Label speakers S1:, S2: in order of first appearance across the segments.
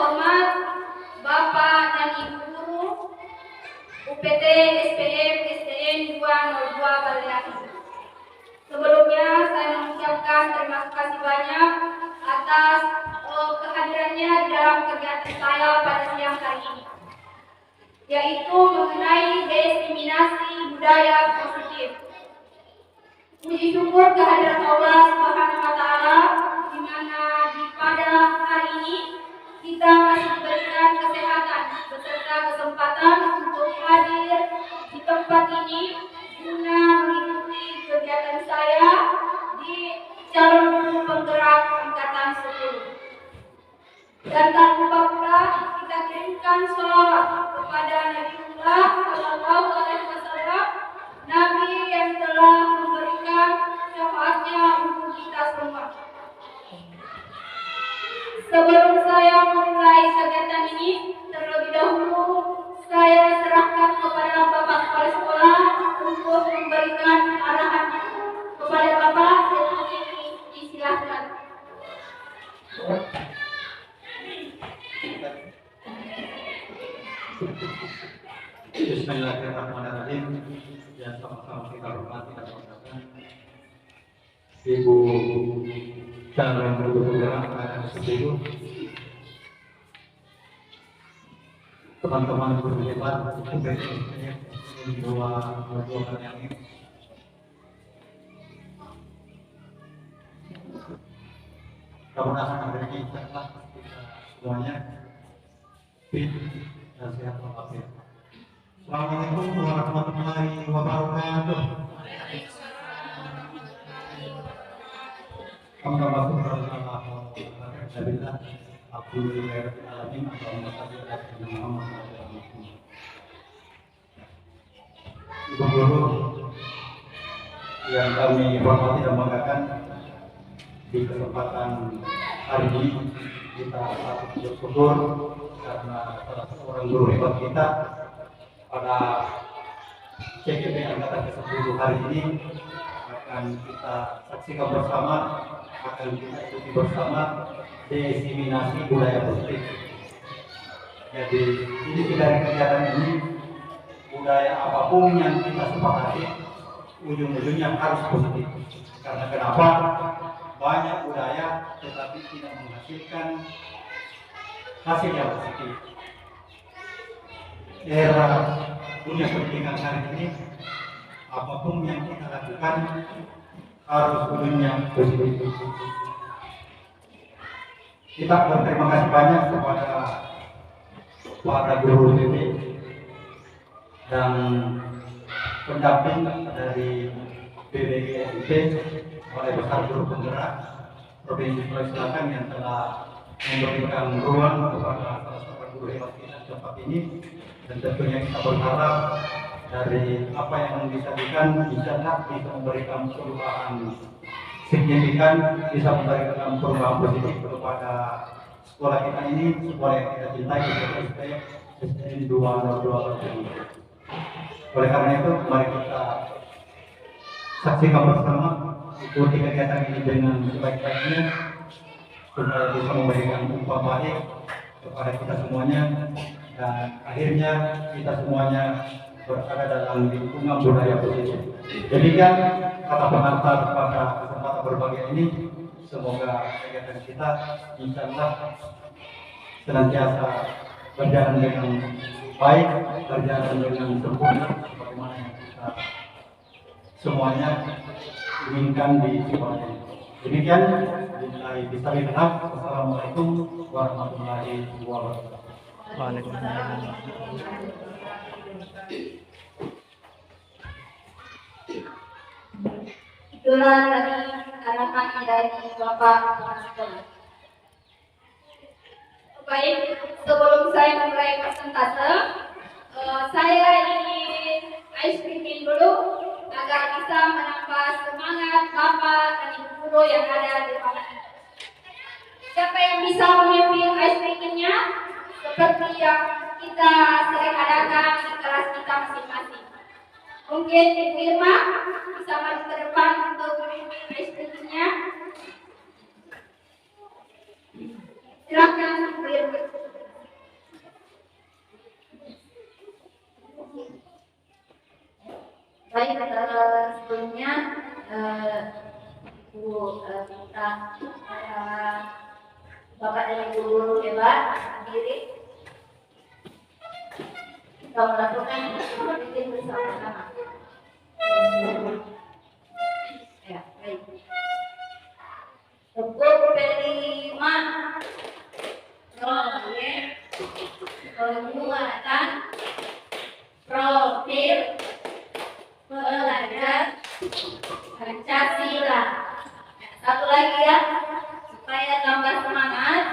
S1: terhormat Bapak dan Ibu Guru UPT SPM SDN 202 Baleaki. Sebelumnya saya mengucapkan terima kasih banyak atas kehadirannya dalam kegiatan saya pada siang hari ini, yaitu mengenai diseminasi budaya positif. Puji syukur kehadiran Allah Subhanahu wa Ta'ala, di mana pada hari ini kita masih diberikan kesehatan beserta kesempatan untuk hadir di tempat ini guna mengikuti kegiatan saya di calon guru penggerak angkatan 10. Dan tak lupa pula kita kirimkan sholawat kepada Nabiullah Sallallahu Alaihi Wasallam, Nabi yang telah memberikan syafaatnya untuk kita semua. Sebelum saya memulai kegiatan ini, terlebih dahulu saya serahkan kepada Bapak Kepala Sekolah untuk memberikan arahan kepada Bapak. Disilahkan.
S2: Bismillahirrahmanirrahim. Yang sama-sama kita hormati dan banggakan Ibu calon guru penggerak angkatan 10, teman-teman guru hebat dua kali ini. Mudah-mudahan hari ini kita semuanya fit dan sehat walafiat. Assalamualaikum warahmatullahi wabarakatuh. Ibu guru yang kami hormati dan banggakan, di kesempatan hari ini kita patut bersyukur karena salah seorang guru hebat kita pada CKP angkatan ke-10 hari ini akan kita saksikan bersama, akan kita ikuti bersama diseminasi budaya positif. Jadi ini dari kegiatan ini, budaya apapun yang kita sepakati ujung-ujungnya harus positif. Karena kenapa? Banyak budaya tetapi tidak menghasilkan hasil yang positif. Era dunia pendidikan hari ini, apapun yang kita lakukan harus ujungnya positif. Kita berterima kasih banyak kepada para guru BB dan pendamping dari BBGIP oleh besar guru penggerak Provinsi Sulawesi Selatan yang telah memberikan ruang kepada salah seorang guru hebat kita di tempat ini. Dan tentunya kita berharap dari apa yang disajikan bisa memberikan perubahan signifikan, bisa memberikan perubahan positif kepada sekolah kita ini, sekolah yang kita cintai, SDN 202 ini. Oleh karena itu, mari kita saksikan bersama, ikuti kegiatan ini dengan sebaik-baiknya supaya bisa memberikan upah baik kepada kita semuanya, dan akhirnya kita semuanya berada dalam lingkungan budaya positif. Demikian kata pengantar pada kesempatan berbahagia ini. Semoga kegiatan kita insyaallah senantiasa berjalan dengan baik, berjalan dengan sempurna sebagaimana yang kita semuanya inginkan di sekolah ini. Demikian, bisa dilihat. Wassalamualaikum warahmatullahi wabarakatuh.
S3: Waalaikumsalam.
S1: Itulah tadi arahan dari Bapak Kepala Sekolah. Baik, sebelum saya mulai persentase, saya ingin ice cream dulu agar bisa menambah semangat Bapak dan Ibu guru yang ada di ruangan ini. Siapa yang bisa memimpin ice creamnya seperti yang kita sering adakan di kelas kita masing-masing? Mungkin Ibu Irma bisa maju ke depan untuk memimpin ice creamnya. Silakan Ibu Irma. kita melakukan bikin bersama-sama. Ya, baik. Untuk kelima, proyek penguatan profil pelajar Pancasila. Satu lagi ya, supaya tambah semangat.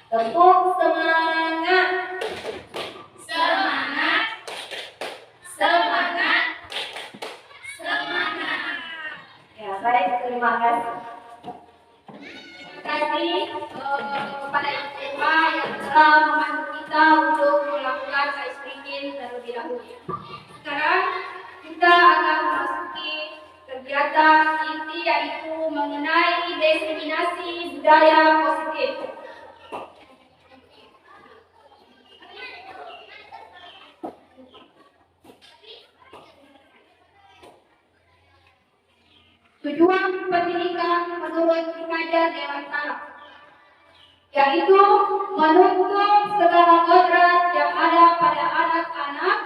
S1: Tepuk semangat. Semangat. Semangat. Semangat. Ya, baik, terima kasih. Terima kasih kepada Ibu Eva yang telah membantu kita untuk melakukan ice breaking terlebih dahulu. Sekarang kita akan memasuki kegiatan inti yaitu mengenai diseminasi budaya positif. Tujuan pendidikan menurut pengajar dewasa yaitu menuntut segala kodrat yang ada pada anak-anak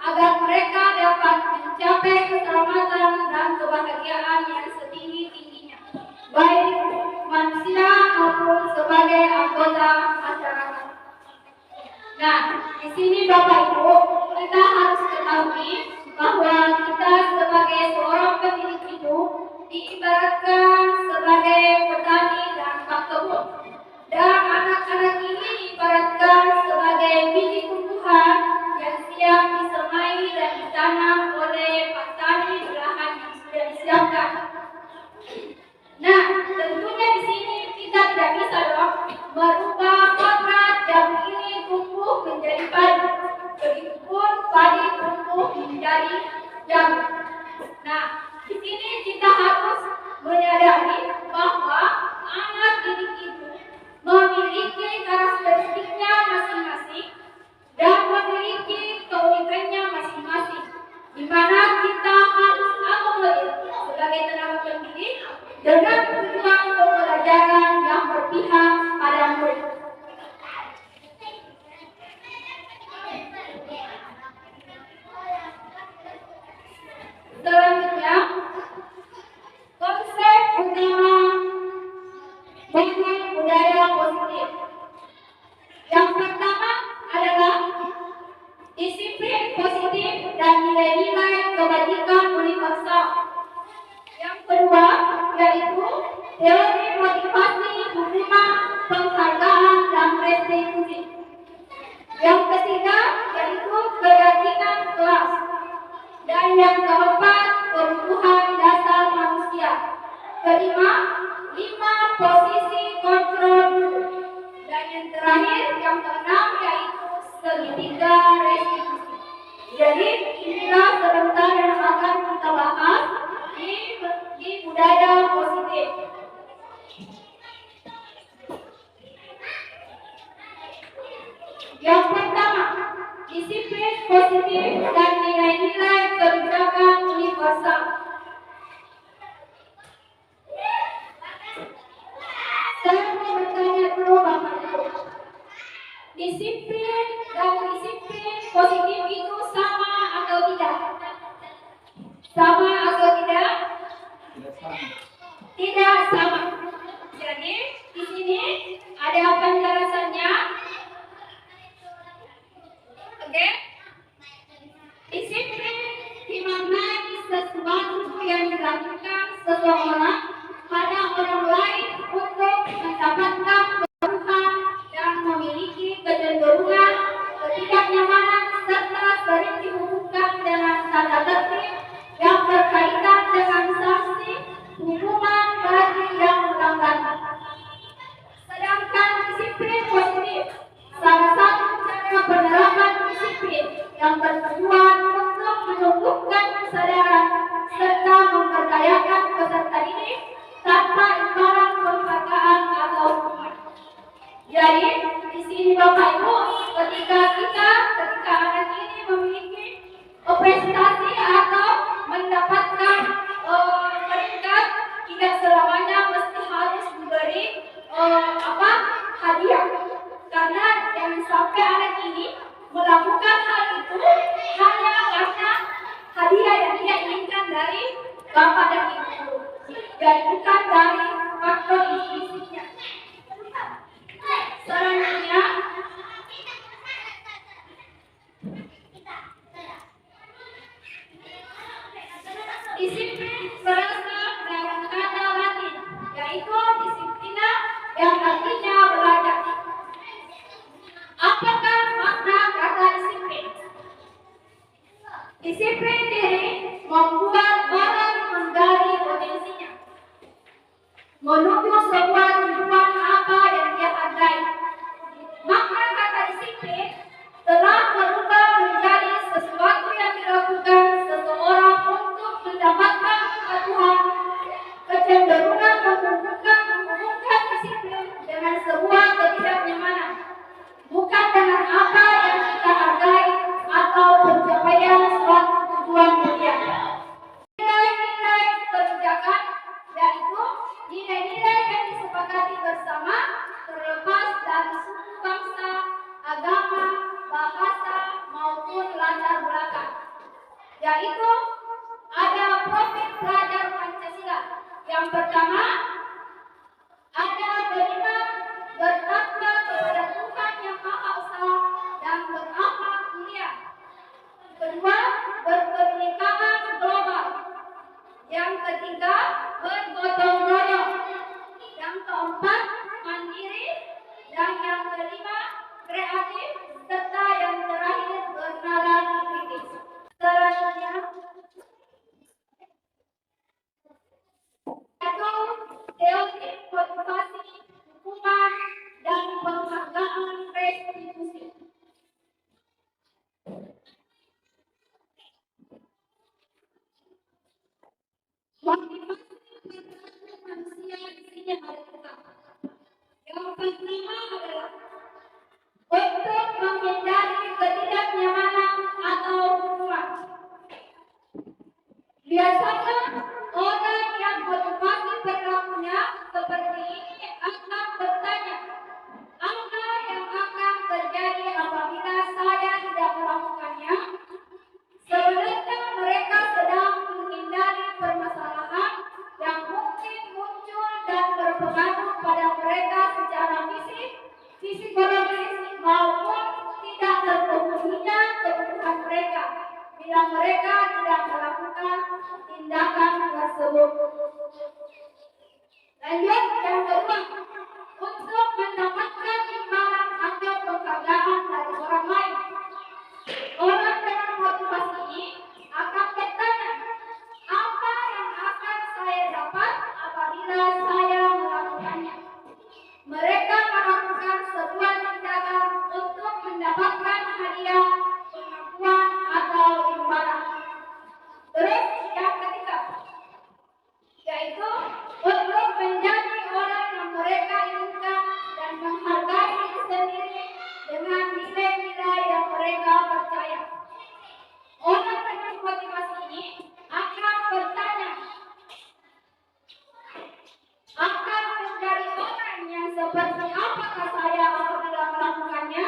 S1: agar mereka dapat mencapai keselamatan dan kebahagiaan yang setinggi-tingginya, baik manusia maupun sebagai anggota masyarakat. Nah, di sini Bapak Ibu, kita harus ketahui bahwa kita sebagai seorang pendidik itu diibaratkan sebagai petani dan pakebun. Dan anak-anak ini diibaratkan sebagai biji tumbuhan yang siap disemai dan ditanam oleh petani di lahan yang sudah disiapkan. Nah, tentunya di sini kita tidak bisa dong merubah kodrat yang ini tumbuh menjadi padi. Begitupun padi tumbuh menjadi jagung. Nah, di sini kita harus menyadari bahwa anak didik itu memiliki karakteristiknya masing-masing dan memiliki keunikannya masing-masing, di mana kita harus akomodir sebagai tenaga pendidik dengan tujuan pembelajaran yang berpihak pada murid. Selanjutnya, konsep utama bagi budaya positif. Yang pertama adalah disiplin positif dan nilai-nilai kebajikan universal. Yang kedua yaitu teori motivasi, hukuman, penghargaan, dan restitusi. Yang ketiga yaitu keyakinan kelas. Dan yang keempat, kebutuhan dasar manusia. Kelima, 5 posisi kontrol. Dan yang terakhir, yang keenam yaitu segitiga restitusi. Jadi inilah sebentar yang akan kita bahas di budaya positif. Yang pertama, disiplin positif dan nilai-nilai kebijakan universal. Saya mau bertanya dulu Bapak Ibu. Disiplin dan disiplin positif itu sama atau tidak? Sama atau tidak? Tidak sama. Jadi di sini ada penjelasannya. Oke? Disiplin dimaknai sesuatu yang dilakukan seseorang pada orang lain untuk mendapatkan kebutuhan dan memiliki kecenderungan, ketidaknyamanan, serta sering dihubungkan dengan tata tertib yang berkaitan dengan sanksi, hukuman bagi yang melanggar. Sedangkan disiplin positif, salah satu cara penerapan disiplin yang bertujuan untuk menumbuhkan kesadaran serta memberdayakan peserta didik tanpa imbalan penghargaan atau hukuman. Jadi di sini Bapak Ibu, ketika anak ini memiliki prestasi atau mendapatkan peringkat, tidak selamanya mesti harus diberi hadiah. Karena jangan sampai anak ini melakukan hal itu Apakah makna kata disiplin? Disiplin diri membuat orang menggali potensinya, menuju sebuah kehidupan apa yang dia hargai. Makna kata disiplin telah berubah menjadi sesuatu yang dilakukan seseorang untuk mendapatkan kepatuhan, kecenderungan menghubungkan disiplin dengan sebuah ketidaknyamanan, bukan dengan apa yang kita hargai atau pencapaian suatu tujuan mulia. Nilai-nilai kebijakan yaitu nilai-nilai yang disepakati bersama terlepas dari suku bangsa, agama, bahasa maupun latar belakang. Yaitu ada profil pelajar Pancasila. Yang pertama, ada beriman, bertakwa kepada Tuhan Yang Maha Esa dan berakhlak mulia. Kedua, berkebinekaan global. Yang ketiga, bergotong royong. Yang keempat, mandiri. Dan yang kelima, kreatif. Serta yang terakhir, bernalar kritis. Selanjutnya, yaitu teori motivasi, hukuman, dan penghargaan restitusi. Motivasi manusia isinya ada tiga. Yang pertama adalah untuk menghindari ketidaknyamanan atau hukuman. Biasanya orang yang motivasi perilakunya seperti ini akan bertanya, apa yang akan terjadi apabila saya tidak melakukannya? Sebenarnya mereka sedang menghindari permasalahan yang mungkin muncul dan berpengaruh pada mereka secara fisik, psikologis maupun tidak terpenuhinya kebutuhan mereka bila mereka tidak melakukan tindakan tersebut. Lanjut, yang kedua, untuk mendapatkan imbalan atau penghargaan dari orang lain. Orang dengan motivasi ini akan bertanya, apa yang akan saya dapat apabila saya melakukannya? Mereka melakukan sebuah tindakan untuk mendapatkan hadiah, pengakuan, atau imbalan. Terus yang ketiga, yaitu untuk menjadi orang yang mereka inginkan dan menghargai diri sendiri dengan nilai-nilai yang mereka percaya. Orang dengan motivasi ini akan bertanya, akan menjadi orang yang seperti apakah saya apabila melakukannya?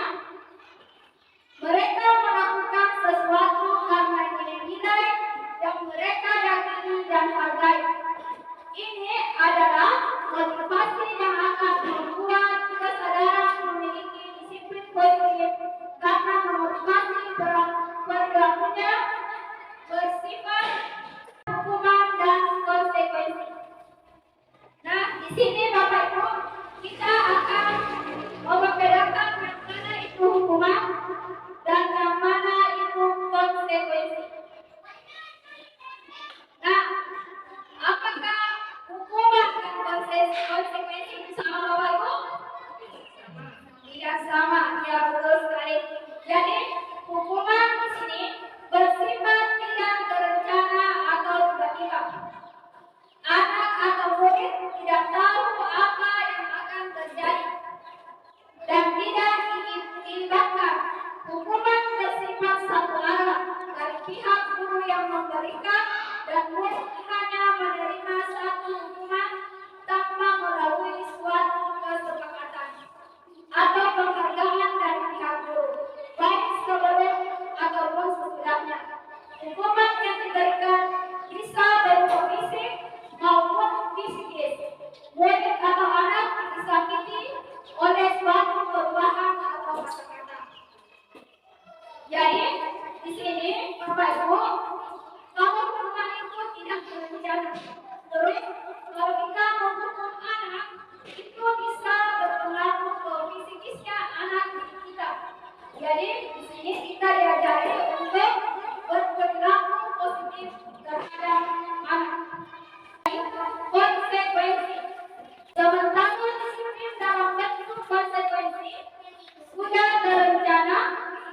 S1: Mereka melakukan sesuatu karena nilai-nilai yang mereka yakini dan hargai. Ini adalah motivasi yang akan membuat kesadaran memiliki disiplin positif karena memotivasi perilakunya bersifat hukuman dan konsekuensi. Nah, di sini Bapak Ibu, kita akan membedakan yang mana itu hukuman dan yang mana itu konsekuensi. Nah, apakah hukuman dan konsekuensi itu sama Bapak Ibu? Tidak sama, ya betul sekali. Jadi, hukuman di sini bersifat tidak terencana atau tiba-tiba. Anak atau murid tidak tahu apa yang akan terjadi dan tidak dilibatkan. Hukuman bersifat satu arah dari pihak guru yang memberikan dan murid hanya menerima satu hukuman tanpa melalui suatu kesepakatan atau penghargaan dari pihak guru, baik sebelum ataupun sesudahnya. Hukuman yang diberikan bisa berupa fisik maupun psikis. Murid atau anak disakiti oleh suatu perubahan atau kata-kata. Jadi, di sini Bapak Ibu, kalau hukuman itu tidak berencana, terus kalau kita menghukum anak, itu bisa berpengaruh ke psikisnya anak kita. Jadi di sini kita diajari untuk berperilaku positif terhadap anak. Konsekuensi. Sementara disiplin dalam bentuk konsekuensi sudah terencana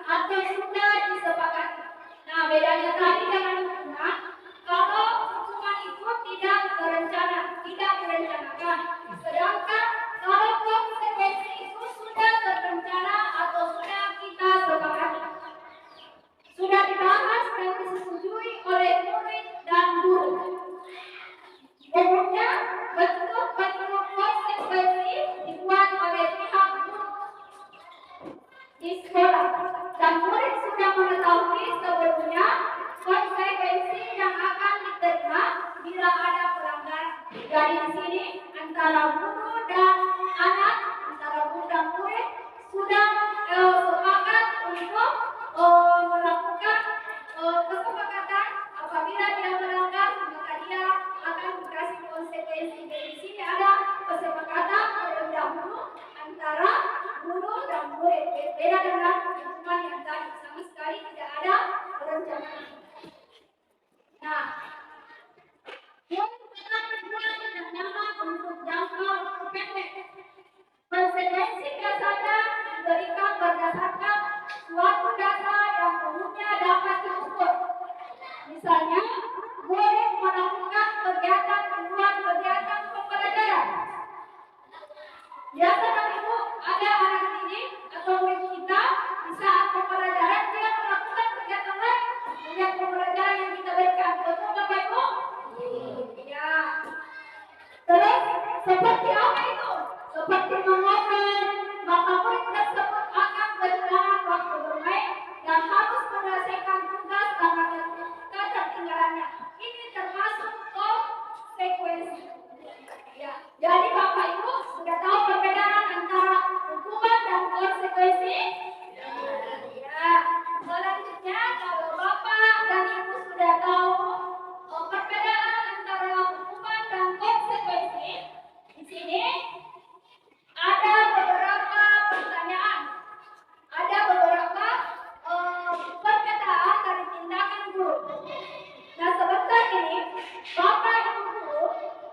S1: atau sudah disepakati. Nah, bedanya tadi dengan hukuman, kalau hukuman itu tidak terencana, tidak direncanakan. Sedangkan kalau konsekuensi itu sudah terencana atau sudah kita sepakati. Sudah dibahas dan disetujui oleh murid dan guru. Umumnya bentuk-bentuk konsekuensi dibuat oleh pihak guru di sekolah dan murid sudah mengetahui sebelumnya konsekuensi yang akan diterima bila ada pelanggaran. Jadi di sini antara guru dan anak, antara guru dan murid sudah sepakat untuk melakukan kesepakatan apabila dia melanggar maka dia akan dikasih konsekuensi. Di sini ada kesepakatan terlebih dahulu antara guru dan murid. Beda dengan hukuman yang tadi, sama sekali tidak ada perencanaan. Nah, yang pertama dan nyaman untuk jangka waktu pendek. Konsekuensi biasanya diberikan berdasarkan suatu data yang umumnya dapat diukur. Misalnya, murid melakukan kegiatan di luar kegiatan pembelajaran. Biasa kan Ibu, ada anak didik atau murid kita di saat pembelajaran dia melakukan kegiatan lain dengan pembelajaran yang kita berikan. Betul Bapak Ibu? Ya. Terus seperti apa itu? Seperti mengobrol, maka murid tersebut akan kehilangan waktu bermain dan harus menyelesaikan tugas karena ketertinggalannya. Ini termasuk konsekuensi. Ya, jadi Bapak Ibu sudah tahu perbedaan antara hukuman dan konsekuensi? Ya. Selanjutnya kalau Bapak dan Ibu sudah tahu perbedaan antara hukuman dan konsekuensi, di sini ada beberapa pertanyaan, ada beberapa perkataan dari tindakan guru. Nah, sebentar ini Bapak Ibu guru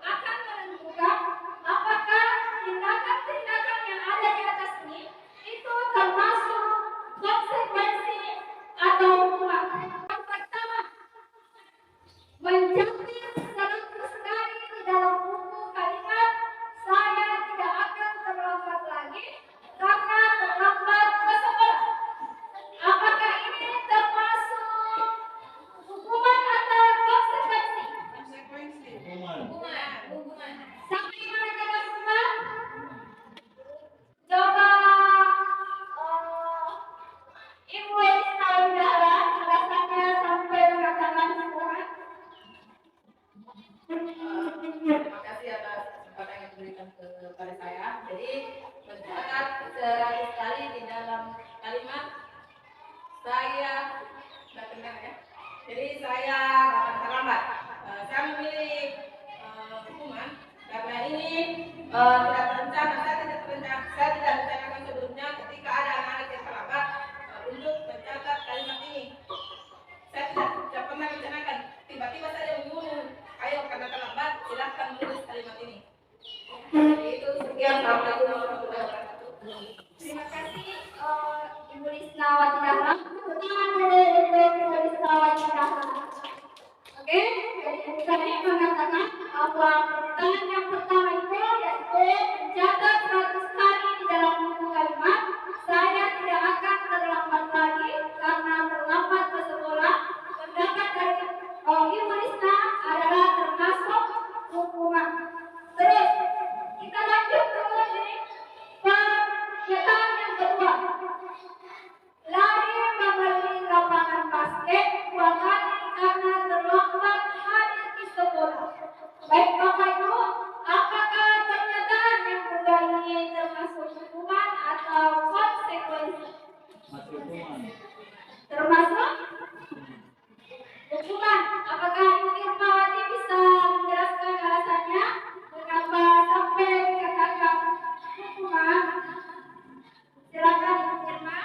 S1: akan menentukan apakah tindakan-tindakan yang ada di atas ini itu termasuk konsekuensi atau hukuman. Yang pertama, mencatat 100 kali di dalam buku kalimat saya tidak akan terlambat lagi karena terlambat ke sekolah. Apakah ini termasuk hukuman atau konsekuensi? Hukuman. Sampai mana jaga hukuman? Coba Ibu Elisa Udara alasannya sampai mengatakan hukuman.
S4: Terima kasih atas kesempatan yang diberikan kepada saya. Jadi mencatat 100 kali di dalam kalimat saya nggak benar ya. Jadi saya nggak akan terlambat. Saya memilih hukuman karena ini tidak terencana. Saya tidak rencanakan sebelumnya ketika ada anak-anak yang terlambat untuk mencatat kalimat ini. Saya tidak pernah rencanakan. Tiba-tiba saya mengumum, ayo karena terlambat, silahkan menulis kalimat ini. Jadi itu sekian, assalamualaikum warahmatullahi wabarakatuh.
S1: Terima kasih Ibu Lisna Watidahra. Pertanyaan dari Ibu Lisna Watidahra. Oke, jadi kami mengatakan bahwa pertanyaan yang pertama itu yaitu mencatat 100 kali di dalam buku kalimat saya tidak akan terlambat lagi karena terlambat ke sekolah. Pendapat dari Ibu Lisna adalah termasuk hukuman. Terus kita lanjut dulu ini pernyataan yang kedua. Lari mengelilingi lapangan basket 2 kali karena terlambat hadir di sekolah. Baik Bapak Ibu, apakah pernyataan yang kedua ini termasuk hukuman atau konsekuensi? Termasuk hukuman. Apakah Ibu Irmawati bisa menjelaskan alasannya mengapa sampai dikatakan hukuman? Silakan Ibu Irma.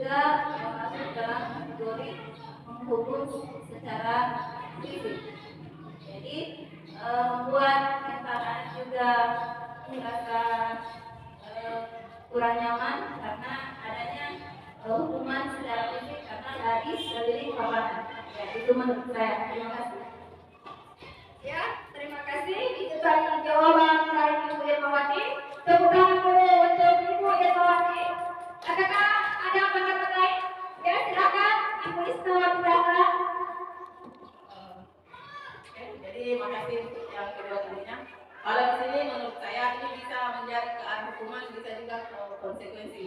S4: juga masuk dalam kategori menghukum secara fisik. Jadi membuat tahanan juga merasa kurang nyaman karena adanya hukuman secara fisik karena lari sekeliling kawanan. Ya, itu menurut saya. Terima kasih.
S1: Ya, terima kasih. Itu tadi jawaban dari Ibu Irmawati. Tepuk tangan dulu untuk Ibu Irmawati. Apakah ada pendapat lain? Ya, silakan Ibu Isnawati Zahra.
S4: Jadi makasih untuk yang kedua kalinya. Kalau di sini menurut saya ini bisa menjadi ke arah hukuman, bisa juga konsekuensi.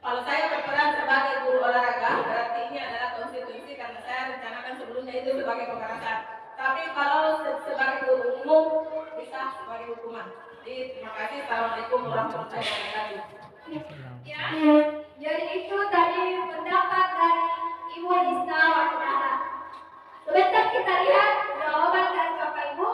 S4: Kalau saya berperan sebagai guru olahraga, berarti ini adalah konsekuensi karena saya rencanakan sebelumnya itu sebagai pemerasan. Tapi kalau sebagai guru umum bisa sebagai hukuman. Jadi terima kasih. Assalamualaikum warahmatullahi wabarakatuh.
S1: Ya, jadi itu tadi pendapat dari Ibu Isnawati Zahra. Sebentar kita lihat jawaban dari Bapak Ibu.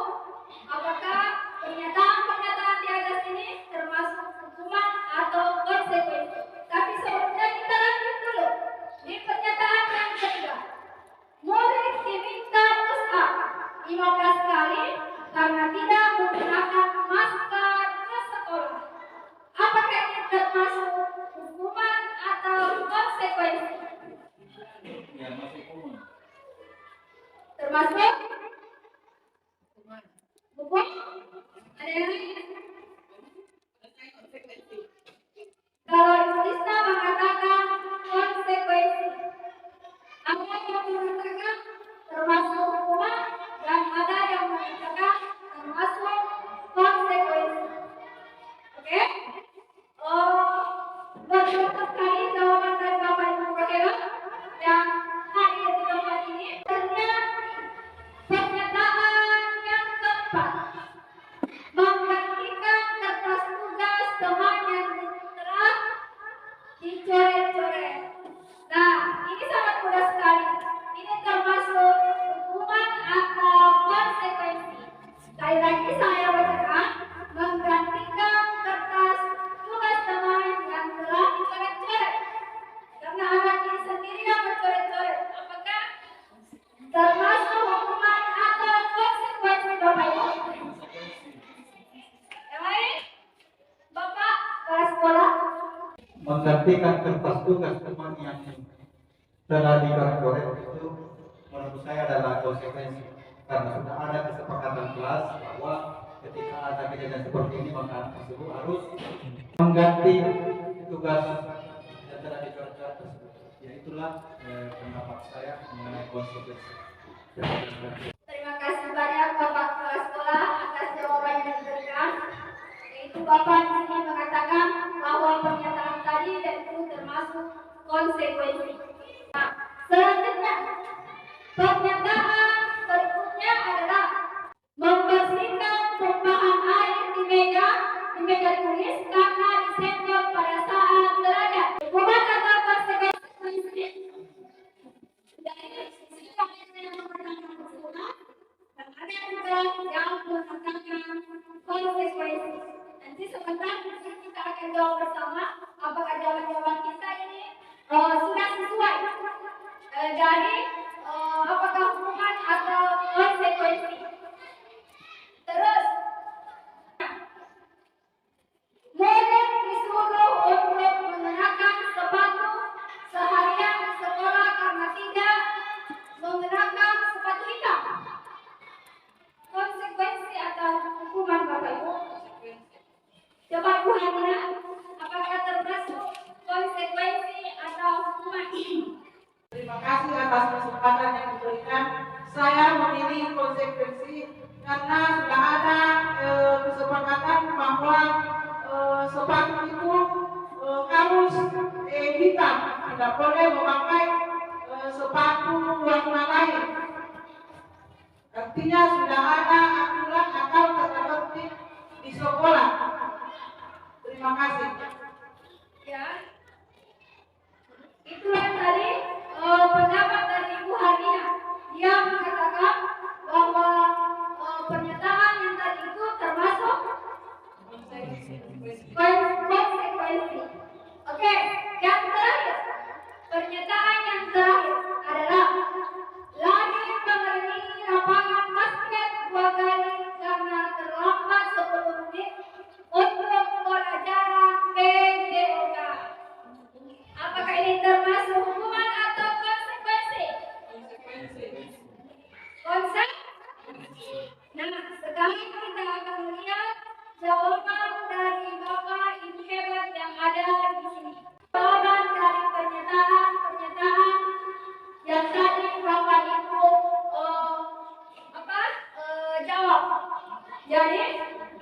S1: Apakah pernyataan-pernyataan di atas ini termasuk hukuman atau konsekuensi? Tapi sebelumnya kita lanjut dulu. Di pernyataan yang kedua, murid diminta push up 15 kali karena tidak menggunakan masker ke sekolah. Apakah ini termasuk hukuman atau konsekuensi?
S2: Ya, masih umum.
S1: Termasuk hukum? Ada yang lain? Kalau Ibu Lisa mengatakan konsekuensi, ada yang mengatakan termasuk hukuman dan ada yang mengatakan termasuk konsekuensi. Oke? Beberapa sekali jawaban dari Bapak Ibu Rohela yang hadir di tempat ini. Pernyataan yang keempat, menggantikan kertas tugas teman yang tertera dicoret-coret. Nah, ini sangat mudah sekali. Ini termasuk hukuman atau konsekuensi. Sekali lagi saya bacakan, menggantikan kertas tugas teman yang telah dicoret-coret. Karena anak ini sendiri yang mencoret-coret. Apakah termasuk hukuman atau konsekuensi Bapak Ibu? Yang lain? Bapak kepala sekolah?
S2: Menggantikan kertas tugas teman yang telah dicoret-coret itu menurut saya adalah konsekuensi karena sudah ada kesepakatan kelas bahwa ketika ada kejadian seperti ini maka anak tersebut harus mengganti tugas yang telah dicoret-coret tersebut. Ya itulah pendapat saya mengenai konsekuensi.
S1: Terima kasih banyak Bapak kepala sekolah atas jawaban yang diberikan. Yaitu Bapak di sini mengatakan bahwa pernyataan tadi dan itu termasuk konsekuensi. Nah, selanjutnya pernyataan berikutnya adalah membersihkan tumpahan air di meja tulis karena disenggol pada saat belajar. Hukuman atau konsekuensi? Dari sisi yang mempertahankan keseluruhan dan ada juga yang mempertahankan konsekuensi. Nanti sebentar kita akan jawab bersama apakah jawaban-jawaban kita ini sudah sesuai dari apakah hukuman atau konsekuensi. Terus murid disuruh untuk mengenakan sepatu seharian di sekolah karena tidak mengenakan sepatu hitam. Konsekuensi atau hukuman Bapak Ibu? Coba Bu Hanina, apakah termasuk konsekuensi atau hukuman?
S5: Terima kasih atas kesempatan yang diberikan. Saya memilih konsekuensi karena sudah ada kesepakatan bahwa sepatu itu harus hitam, tidak boleh memakai sepatu warna lain. Artinya sudah ada aturan atau tata tertib di sekolah. Terima kasih.
S1: Ya, itulah tadi pendapat dari Ibu Hanina. Dia mengatakan bahwa pernyataan yang tadi itu termasuk konsekuensi. Oke, yang terakhir pernyataan Pernyataan yang terakhir adalah lari mengenai lapangan basket 2 kali karena terlambat 10 menit untuk pelajaran PJOK. Apakah ini termasuk hukuman atau konsekuensi? Konsekuensi. Nah, sekarang kita akan melihat jawaban dari Bapak Ibu hebat yang ada di sini. Jawaban dari pernyataan yang tadi Bapak Ibu jawab. Jadi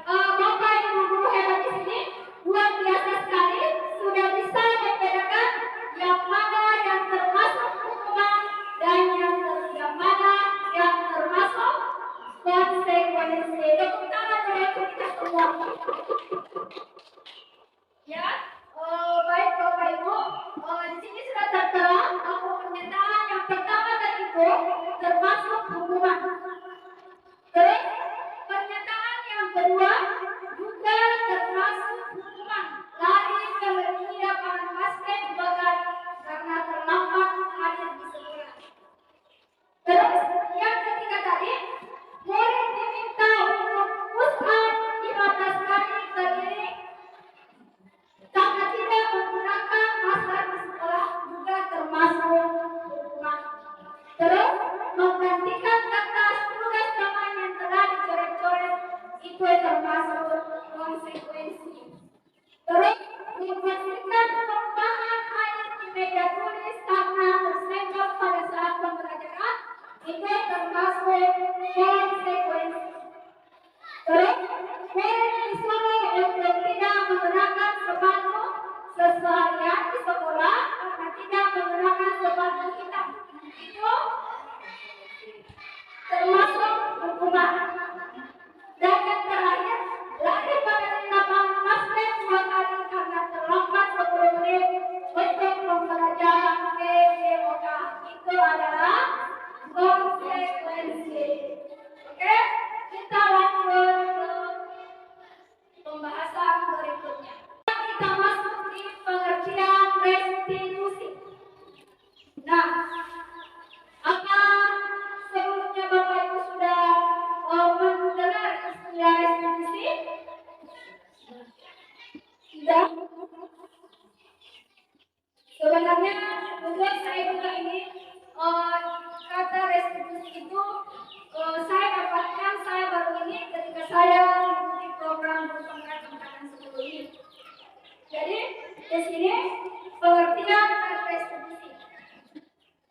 S1: Bapak Ibu guru hebat di sini luar biasa sekali, sudah bisa membedakan yang mana yang termasuk hukuman dan yang mana yang termasuk konsekuensi. Tepuk tangan untuk kita semua. Ya, baik Bapak Ibu, di sini sudah tertera bahwa pernyataan yang pertama tadi itu termasuk hukuman. Terus pernyataan yang kedua juga termasuk hukuman, lari ke lapangan basket 2 kali karena terlambat hadir di sekolah. Terus yang ketiga tadi, murid diminta untuk push up 15 kali berdiri karena tidak menggunakan masker di sekolah juga termasuk hukuman. Terus menggantikan kertas tugas teman yang telah dicoret-coret itu termasuk konsekuensi. Terus membersihkan tumpahan air di meja tulis karena tersenggol pada saat pembelajaran itu termasuk konsekuensi. Terus murid disuruh untuk tidak menggunakan sepatu seharian di sekolah karena tidak menggunakan sepatu hitam. Itu termasuk hukuman. Dan yang terakhir, lari pada lapangan basket 2 kali karena terlambat 10 menit untuk pembelajaran PJOK. Itu adalah konsekuensi. Oke, kita lanjut ke pembahasan berikutnya. Kita masuk di pengertian restitusi. Nah, apa sebelumnya Bapak Ibu sudah mendengar istilah restitusi? Sudah? Sebenarnya tugas saya juga ini kata restitusi itu saya dapatkan saya baru ini ketika saya mengikuti program berpengkat angkatan 10 ini. Jadi di sini pengertian restitusi.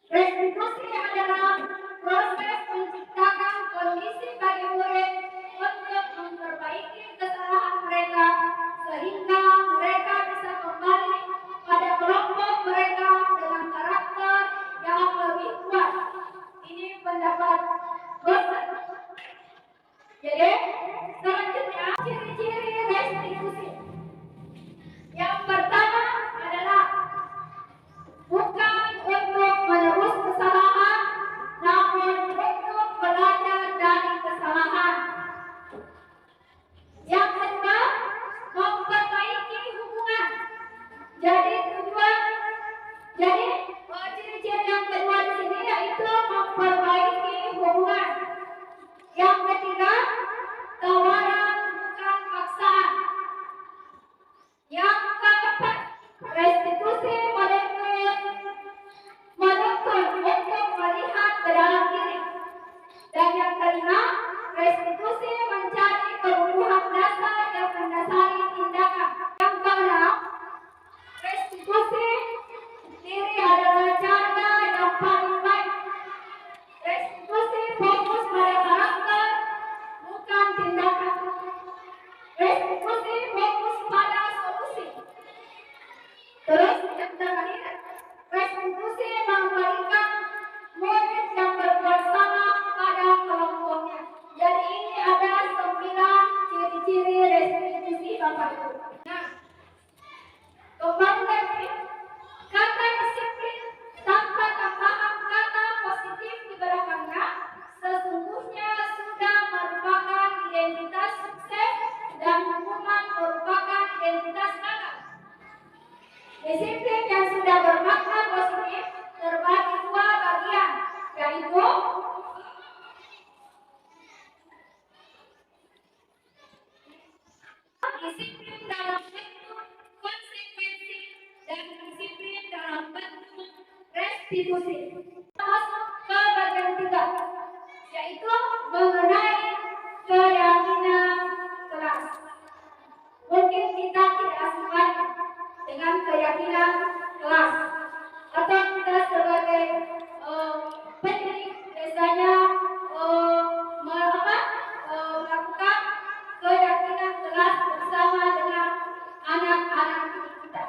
S1: Restitusi adalah proses menciptakan kondisi bagi murid untuk memperbaiki kesalahan mereka sehingga mereka bisa kembali pada kelompok mereka dengan karakter yang lebih kuat. Ini pendapat Bosan. Jadi selanjutnya ciri-ciri restitusi. Yang pertama adalah bukan untuk menerus kesalahan, namun untuk belajar dari kesalahan. Yang kedua, memperbaiki hubungan. Jadi ciri-ciri yang kedua di sini yaitu memperbaiki hubungan. Yang ketiga, tawaran bukan paksaan. Yang keempat, restitusi menuntut untuk melihat ke dalam diri. Dan yang kelima, restitusi mencari kebutuhan dasar yang mendasari tindakan. Yang keenam, restitusi diri adalah cara distribusi. Masuk ke bagian 3, yaitu mengenai keyakinan kelas. Mungkin kita tidak asing dengan keyakinan kelas, atau kita sebagai pendidik biasanya melakukan keyakinan kelas bersama dengan anak-anak kita.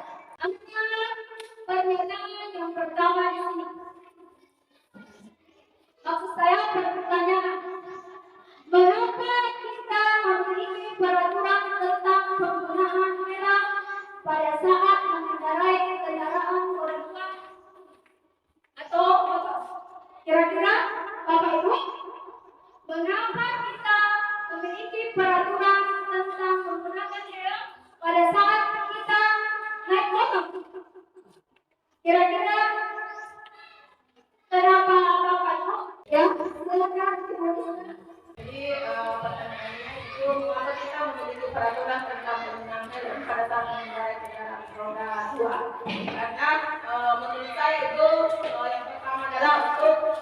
S1: Pernyataan yang pertama di sini, maksud saya pertanyaan, mengapa kita memiliki peraturan tentang penggunaan helm pada saat mengendarai kendaraan roda 2 atau motor? Kira-kira Bapak Ibu, mengapa kita memiliki peraturan tentang menggunakan helm pada saat kita naik motor? Kira-kira kenapa Bapak Ibu? Ya, silakan.
S4: Jadi pertanyaannya itu mengapa kita memiliki peraturan tentang penggunaan helm pada saat mengendarai kendaraan roda 2? Karena menurut saya itu yang pertama adalah untuk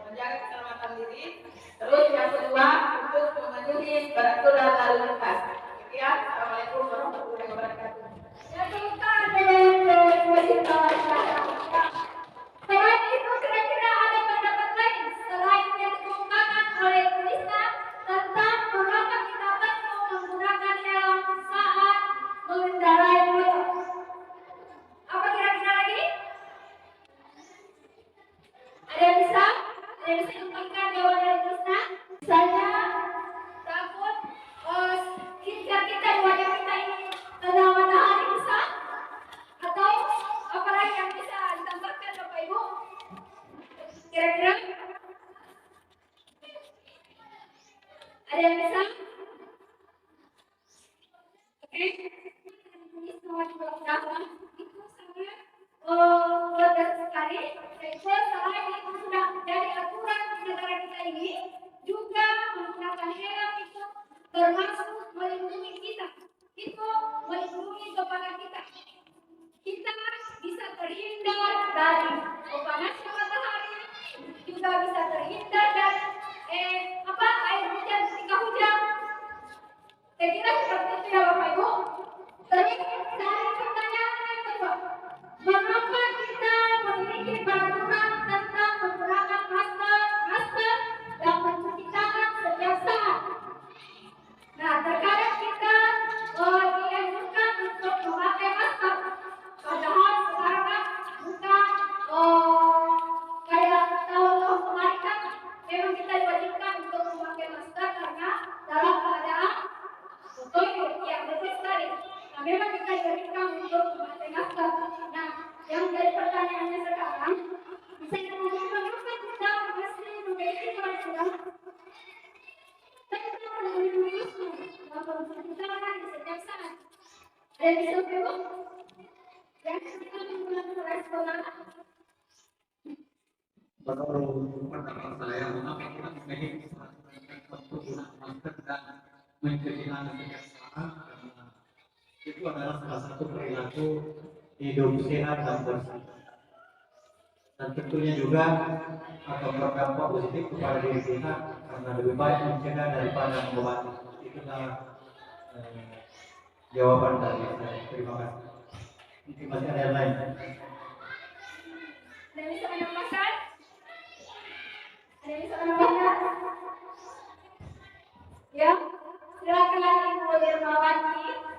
S4: menjaga keselamatan diri, terus yang kedua untuk memenuhi peraturan lalu lintas. Ya, assalamualaikum warahmatullahi wabarakatuh.
S1: Selain itu, kira-kira ada pendapat lain selain yang dikemukakan oleh Lisa tentang mengapa kita perlu menggunakan helm saat mengendarai motor? Apa kira-kira lagi? Ada yang bisa memberikan jawaban dari Lisa? Misalnya takut kita di wajah kita ini kena matahari bisa? Atau apalagi yang bisa ditambahkan Bapak Ibu? Kira-kira ada yang bisa? Oke. Ini semua dilakukan itu sangat mudah sekali. Selain itu sudah dari aturan di negara kita ini, juga menggunakan helm itu termasuk melindungi kita. Itu melindungi kepala kita. Kita bisa terhindar dari panasnya matahari, juga bisa terhindar dari air hujan ketika hujan. Saya kira seperti itu ya Bapak Ibu. Terus dari pertanyaan yang kedua, mengapa kita memiliki peraturan tentang menggunakan masker dan mencuci tangan setiap saat? Nah, terkadang kita dianjurkan untuk memakai masker, padahal sekarang bukan kayak tahun-tahun kemarin kan memang kita diwajibkan untuk memakai masker karena dalam keadaan betul ya betul sekali. Nah, memang kita diwajibkan untuk memakai masker. Nah, yang dari pertanyaannya sekarang, saya ingin mengapa kita masih memiliki peraturan tentang melindungi masker dan mencuci tangan di setiap saat? Ada yang bisa jawab? Yang kita menggunakan respon
S2: Menurut pendapat saya, mengapa kita memiliki penggunaan masker dan mencuci tangan setiap saat? Karena itu adalah salah satu perilaku hidup sehat dan bersih. Dan tentunya juga akan berdampak positif kepada diri kita karena lebih baik mencegah daripada mengobati. Itulah jawaban dari saya. Terima kasih. Mungkin masih ada yang lain.
S1: Ada yang bisa menambahkan? Ada yang bisa menambahkan? Ya, silakan Ibu Irmawati.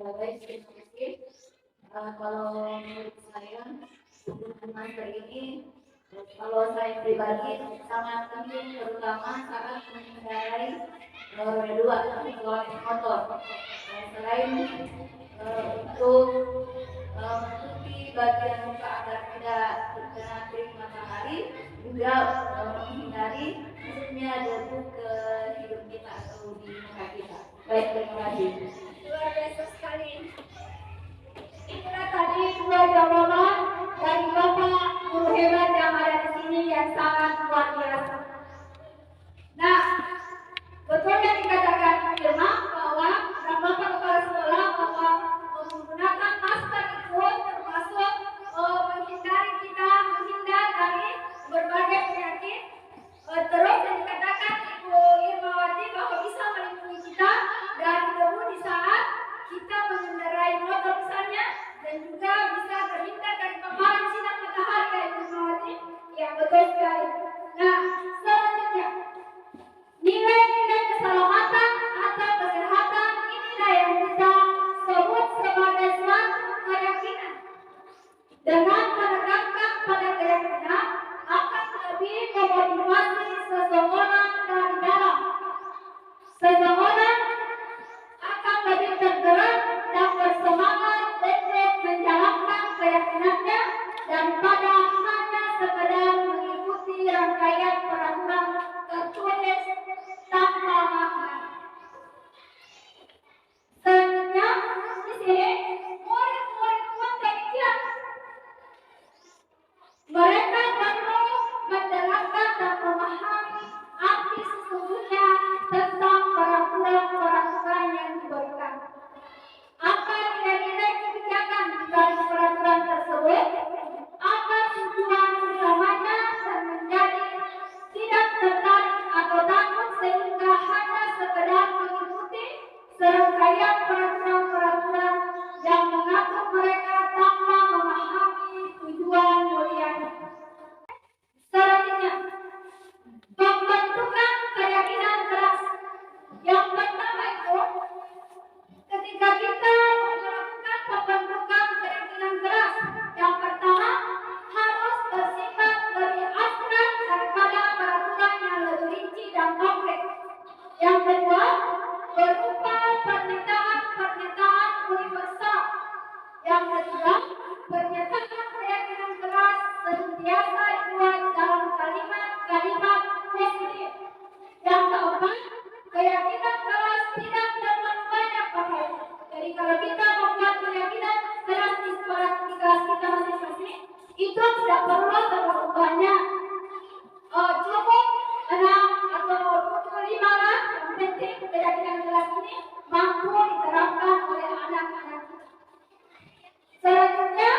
S4: Baik, terima kasih. Kalau menurut saya penggunaan masker ini, kalau saya pribadi sangat penting, terutama saat mengendarai roda 2 atau motor. Selain untuk menutupi bagian muka agar tidak terkena terik matahari, juga menghindari masuknya debu ke hidung kita atau di muka kita. Baik, terima kasih.
S1: Luar biasa sekali. Itulah tadi dua jawaban dari Bapak guru hebat yang ada di sini yang sangat luar biasa. Nah, betul yang dikatakan Irma bahwa Bapak kepala sekolah bahwa menggunakan masker itu itu tidak perlu terlalu banyak. Cukup 6 atau 25 lah. Yang penting keyakinan kelas ini mampu diterapkan oleh anak-anak kita. Selanjutnya,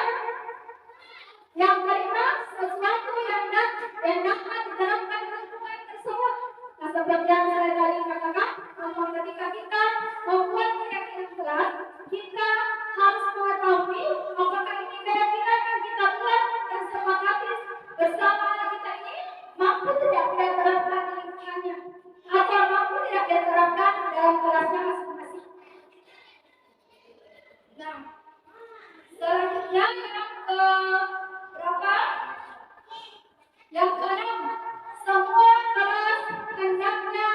S1: yang kelima, sesuatu yang dapat diterapkan lingkungan tersebut. Nah, seperti yang saya tadi katakan, bahwa ketika kita membuat keyakinan kelas, kita harus mengetahui apakah ini keyakinan yang kita buat dan sepakati bersama anak kita ini mampu tidak kita terapkan di lingkungannya, atau mampu tidak kita terapkan dalam kelasnya masing-masing. Nah, selanjutnya yang ke berapa? Yang keenam, semua kelas hendaknya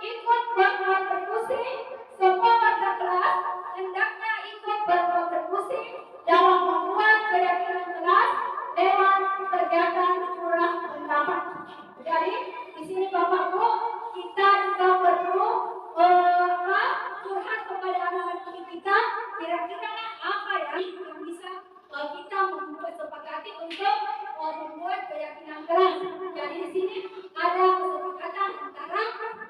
S1: ikut berkontribusi. Semua warga kelas hendaknya ikut berkontribusi dalam membuat keyakinan kelas lewat kegiatan curah pendapat. Jadi di sini Bapak Bu, kita juga perlu curhat kepada anak-anak kita, kira-kira apa yang bisa kita membuat sepakati untuk membuat keyakinan kelas. Jadi di sini ada kesepakatan antara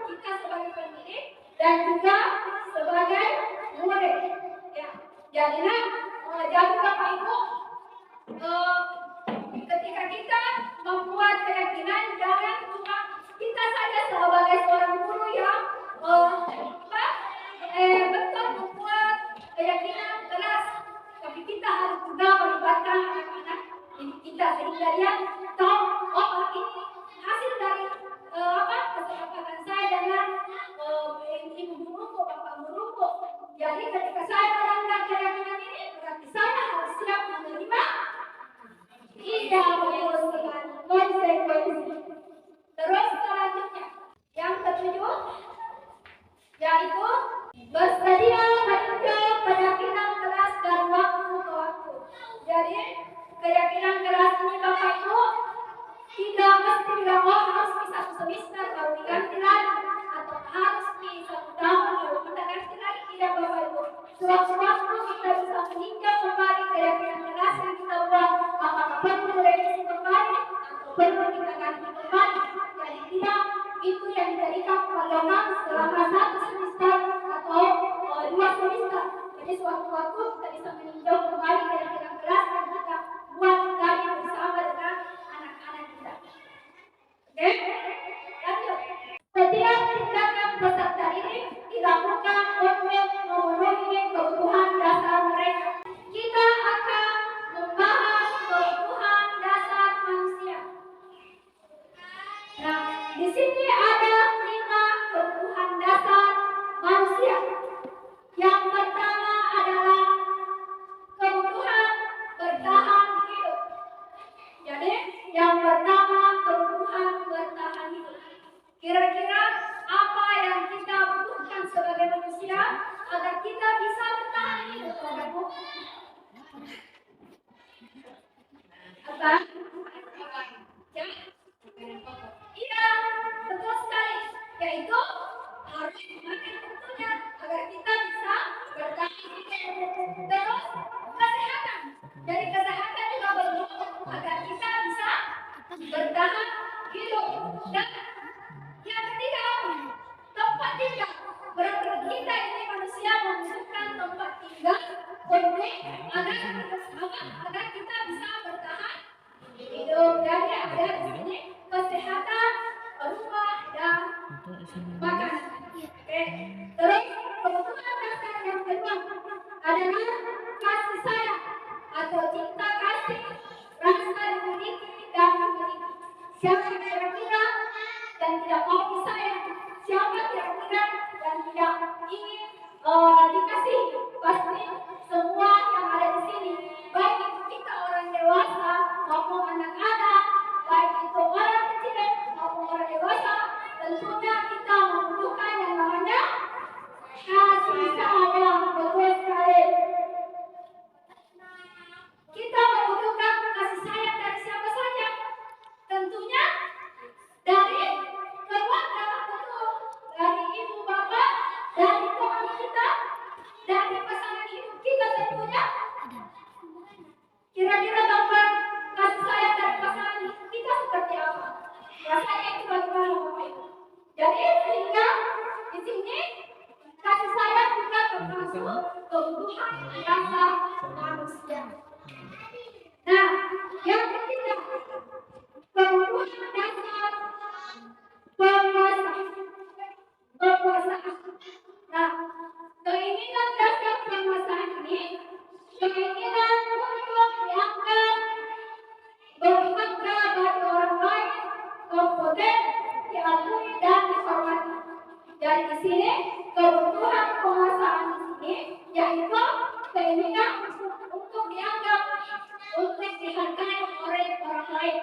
S1: kita sebagai pendidik dan juga sebagai murid. Ya, jadilah jadi Bapak Ibu, ketika kita membuat keyakinan, jangan cuma kita saja sebagai seorang guru yang betul membuat keyakinan kelas, tapi kita harus juga melibatkan anak-anak kita sehingga dia tahu ini hasil dari kesepakatan saya dengan ibu guruku, bapak guruku. Jadi ketika saya melanggar keyakinan ini, berarti saya harus siap menerima tidak menyelesaikan konsekuensi. Terus selanjutnya, yang ketujuh, yaitu bersedia menunjukkan keyakinan kelas dari waktu ke waktu. Jadi keyakinan kelas ini Bapak Ibu tidak mesti bilang harus di 1 semester baru diganti lagi, atau harus di 1 tahun baru kita ganti lagi. Tidak Bapak Ibu, sewaktu-waktu kita bisa meninjau kembali keyakinan kelas yang kita buat, apakah perlu revisi kembali atau perlu kita ganti kembali. Jadi tidak itu yang dijadikan pedoman selama 1 semester atau 2 semester. Jadi sewaktu-waktu kita bisa meninjau kembali keyakinan kelas yang kita buat tadi bersama dengan anak-anak kita. Oke, lanjut. Setiap tindakan peserta ini dilakukan untuk memenuhi kebutuhan dasar mereka. Kita akan membahas kebutuhan dasar manusia. Nah, di sini ada 5 kebutuhan dasar manusia. Yang pertama adalah kebutuhan bertahan hidup. Jadi, yang pertama kebutuhan bertahan hidup. Kira-kira apa yang kita butuhkan sebagai manusia agar kita bisa bertahan hidup, Bapak Ibu? Apa? Ya? Iya, betul sekali. Yaitu harus makan tentunya agar kita bisa bertahan hidup. Terus kesehatan. Jadi kesehatan juga perlu agar kita bisa bertahan hidup. Dan yang ketiga, tempat tinggal. Berarti kita ini manusia membutuhkan tempat tinggal penting agar kita bisa bertahan hidup. Jadi ada di sini kesehatan, rumah dan makanan. Oke. Terus kebutuhan dasar yang kedua adalah kasih sayang atau cinta kasih, rasa dimiliki dan memiliki. Siapa kira-kira dan tidak mau disayang? Siapa kira-kira dan tidak ingin dikasih? Pasti semua yang ada di sini, baik itu kita orang dewasa maupun anak-anak, baik itu orang kecil maupun orang dewasa, tentunya kita membutuhkan yang namanya kasih sayang. Betul sekali. Kita membutuhkan kasih sayang dari siapa saja? Tentunya dari keluarga, betul. Dari ibu bapak, dari teman kita, dari pasangan hidup kita tentunya. Kira-kira Bapak kasih Rasanya itu bagaimana Bapak Ibu? Jadi sehingga di sini kasih sayang juga termasuk kebutuhan dasar manusia. Nah, yang ketiga, kebutuhan dasar penguasaan. Nah, keinginan dasar penguasaan ini, keinginan untuk dianggap berharga bagi orang lain, kompeten, diakui dan dihormati. Jadi di sini kebutuhan penguasaan di sini yaitu keinginan untuk dianggap, untuk dihargai oleh orang lain.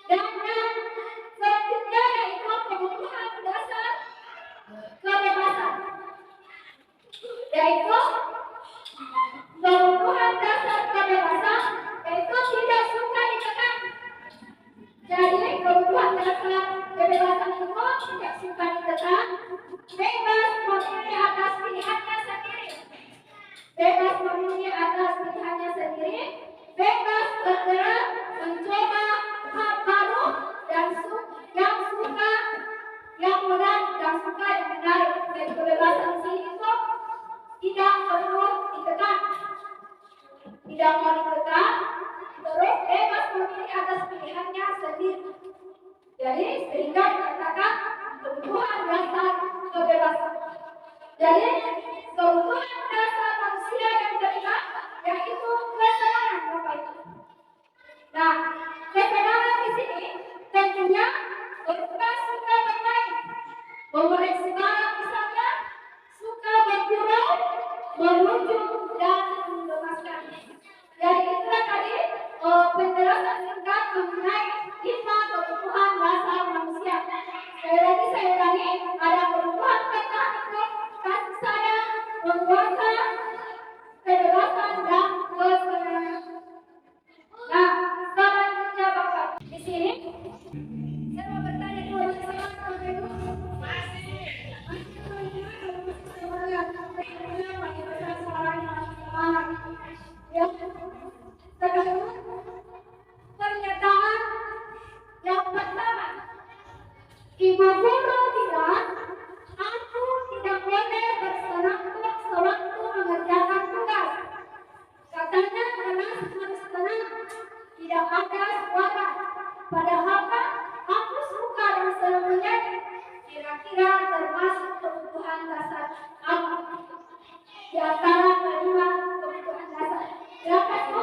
S1: Dan selanjutnya yaitu kebutuhan dasar kebebasan, yaitu kebutuhan dasar kebebasan yaitu tidak suka ditekan. Jadi kebutuhan dasar kebebasan itu tidak suka ditekan, bebas memilih atas pilihannya sendiri, bebas memilih atas pilihannya sendiri, bebas bergerak, mencoba hal baru dan yang suka, yang menarik dan suka yang menarik. Dan kebebasan di sini itu tidak perlu ditekan, tidak mau ditekan, terus bebas memilih atas pilihannya sendiri. Jadi sehingga dikatakan kebutuhan dasar kebebasan. Jadi kebutuhan dasar manusia yang kelima yaitu kesenangan Bapak Ibu. Nah, kesenangan di sini tentunya berupa suka bermain, memeriksa barang misalnya, suka bergurau, menuju dan mengemaskan. Jadi itulah tadi penjelasan singkat mengenai 5 kebutuhan dasar manusia. Sekali lagi saya ulangi, ada kebutuhan dasar itu kasih sayang, penguasa, kebebasan dan kesenangan. Nah, selanjutnya Bapak di sini saya mau bertanya dulu sama Bapak Ibu. Ya, sekarang pernyataan yang pertama, Ibu guru bilang, aku tidak boleh bersenang-senang sewaktu mengerjakan tugas. Katanya kelas harus tenang, tidak ada suara. Padahal kan aku suka dan senang menyanyi. Kira-kira termasuk kebutuhan dasar apa? Di antara kelima kebutuhan dasar. Silakan Bu.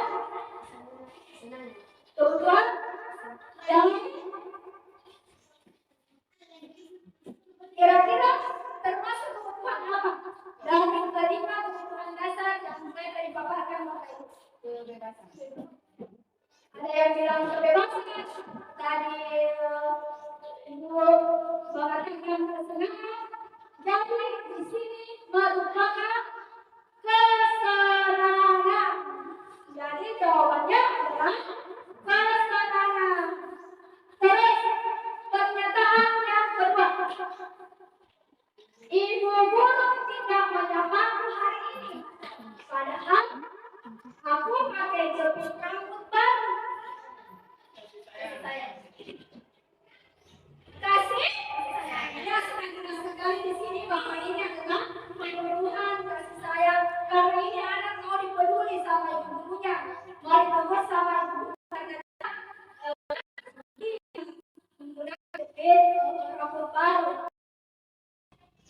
S1: Kebutuhan yang kira-kira termasuk kebutuhan apa? Dari kelima kebutuhan dasar yang saya tadi paparkan Bapak Ibu. Kebebasan. Ada yang bilang kebebasan, tadi Ibu mengatakan kesenangan. Jadi di sini merupakan kesenangan. Jadi jawabannya adalah kesenangan. Terus pernyataan yang kedua, Ibu guru tidak menyapa hari ini. Padahal aku pakai jepit rambut baru. Kasih sayangnya senang sekali di sini Bapak ini adalah kebutuhan kasih sayang. Karena ini anak mau dipeduli sama ibu gurunya, mau ditegur sama ibu gurunya. Menggunakan jepit rambut baru.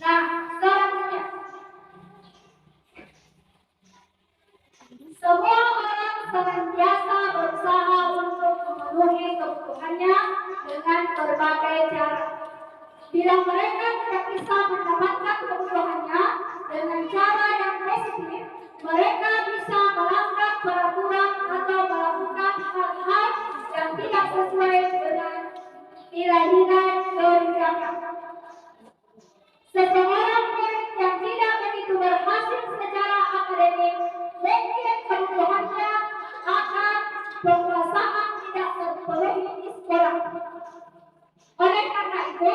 S1: Nah, selanjutnya, semua orang senantiasa berusaha untuk memenuhi kebutuhannya dengan berbagai cara. Bila mereka tidak bisa mendapatkan kebutuhannya dengan cara yang positif, mereka bisa melanggar peraturan atau melakukan hal-hal yang tidak sesuai dengan nilai-nilai kebijakan. Seseorang murid yang tidak begitu berhasil secara akademik, mungkin kebutuhannya akan penguasaan tidak terpenuhi di sekolah. Oleh karena itu,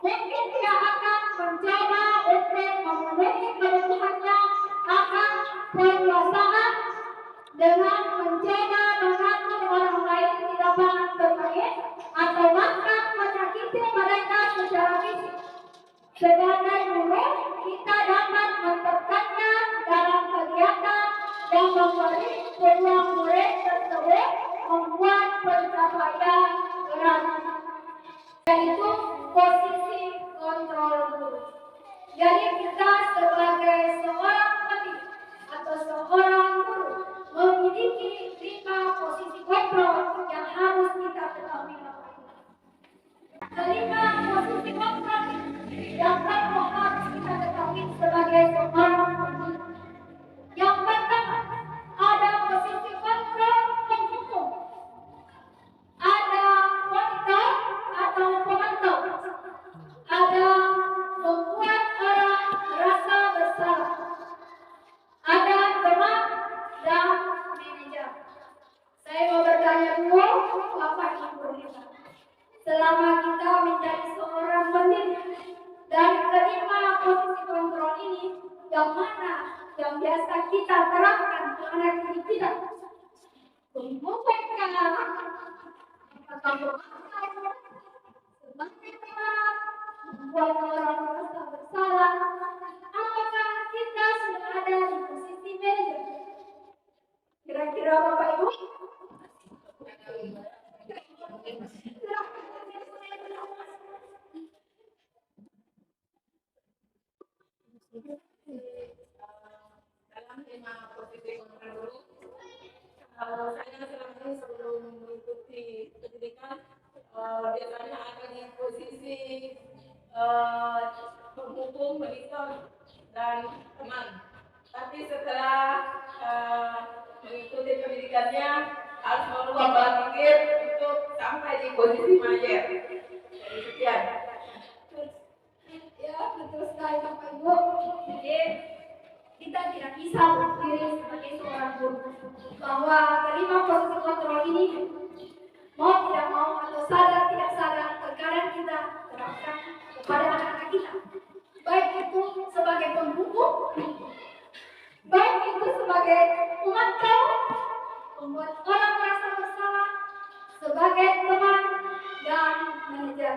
S1: mungkin dia akan mencoba untuk memenuhi kebutuhannya akan penguasaan dengan mencoba mengatur orang lain di lapangan bermain atau secara fisik. Sebagai guru, kita dapat menekannya dalam kegiatan dan memberi peluang murid tersebut membuat pencapaian berat, yaitu posisi kontrol guru. Jadi kita sebagai seorang pendidik atau seorang guru memiliki 5 posisi kontrol yang harus kita ketahui. Kelima posisi kontrol yang perlu harus kita ketahui sebagai seorang pendidik. Yang pertama, ada posisi kontrol penghukum, ada monitor atau pemantau, ada membuat orang merasa bersalah, ada teman dan manajer. Saya mau bertanya dulu, Bapak Ibu, selama kita menjadi seorang pendidik, dari kelima posisi kontrol ini, yang mana yang biasa kita terapkan ke anak didik kita? Mengumpulkan atau membuat sebagai teman, membuat orang merasa bersalah. Apakah kita sudah ada di posisi manajer? Kira-kira Bapak Ibu?
S4: Dalam 5 posisi kontrol guru, saya selama ini sebelum mengikuti pendidikan biasanya ada di posisi penghukum, monitor, dan teman. Tapi setelah mengikuti pendidikannya harus merubah pola pikir untuk sampai di posisi manajer. Jadi sekian.
S1: Ya, betul sekali Bapak Ibu. Jadi kita tidak bisa berdiri sebagai seorang guru bahwa kelima posisi kontrol ini mau tidak mau atau sadar tidak sadar terkadang kita terapkan kepada anak-anak kita, baik itu sebagai penghukum, baik itu sebagai pemantau, membuat orang merasa bersalah, sebagai teman dan manajer.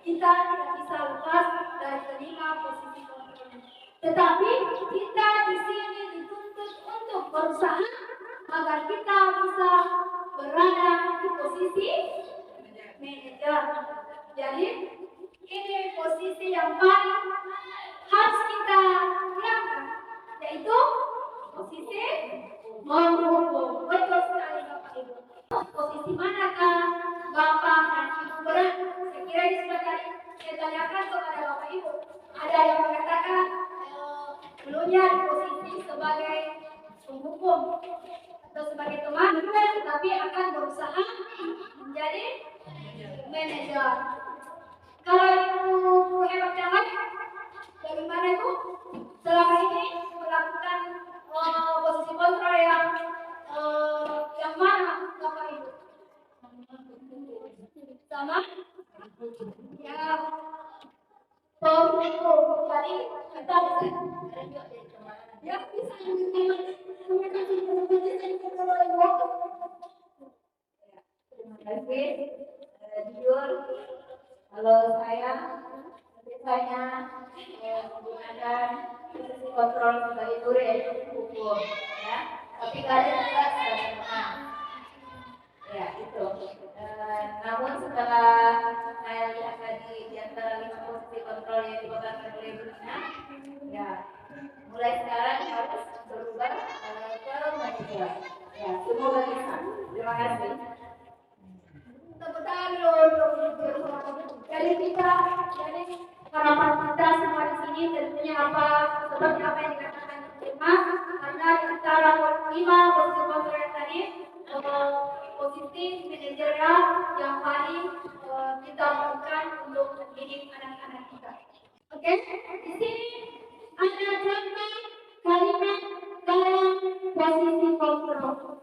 S1: Kita tidak bisa lepas dari kelima posisi kontrol ini. Tetapi kita di sini dituntut untuk berusaha agar kita bisa berada di posisi manajer. Jadi ini posisi yang paling harus kita hilangkan, yaitu posisi menghukum. Betul sekali Bapak Ibu. Posisi manakah Bapak dan Ibu berada? Saya kira ini sudah tadi saya tanyakan kepada Bapak Ibu. Ada yang mengatakan dulunya di posisi sebagai penghukum atau sebagai teman, tetapi akan berusaha menjadi manajer. Kalau Ibu hebat yang lain, bagaimana Ibu selama ini melakukan posisi kontrol yang mana Bapak Ibu? Sama? Ya, penghukum. Jadi kita ya bisa terima kasih. Jujur, kalau saya menggunakan posisi kontrol sebagai guru yaitu hukum, ya. Tapi kalian juga sebagai teman, ya itu. Namun setelah saya lihat tadi di antara 5 posisi kontrol yang dikatakan oleh Bruna, ya mulai sekarang harus berubah ke manajer. Ya, semoga bisa. Terima kasih. Tepuk tangan dulu untuk jadi harapan kita semua di sini tentunya seperti apa yang dikatakan Irma, karena di antara 5 posisi kontrol yang tadi posisi manajerial yang paling kita lakukan untuk mendidik anak-anak kita. Oke, di sini ada contoh kalimat dalam posisi kontrol.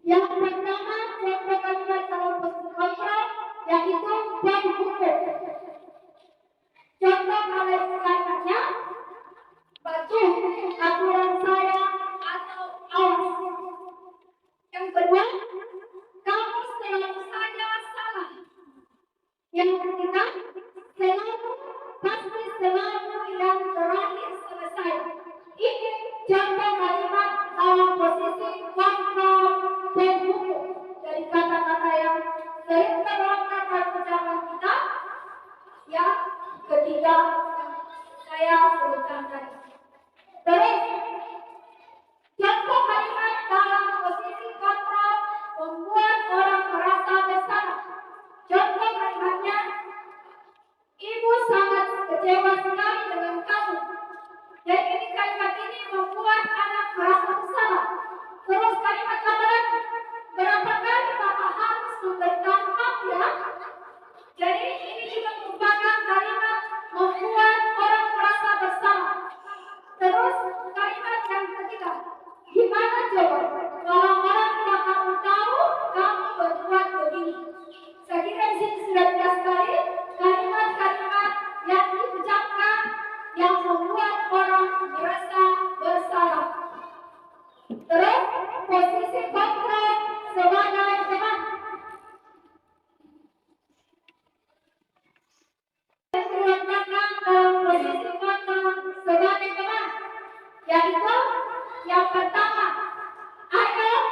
S1: Yang pertama, contoh kalimat dalam posisi kontrol yaitu penghukum. Contoh kalimatnya, patuh aturan saya atau awas. Yang kedua, kamu selalu saja salah. Yang ketiga, selalu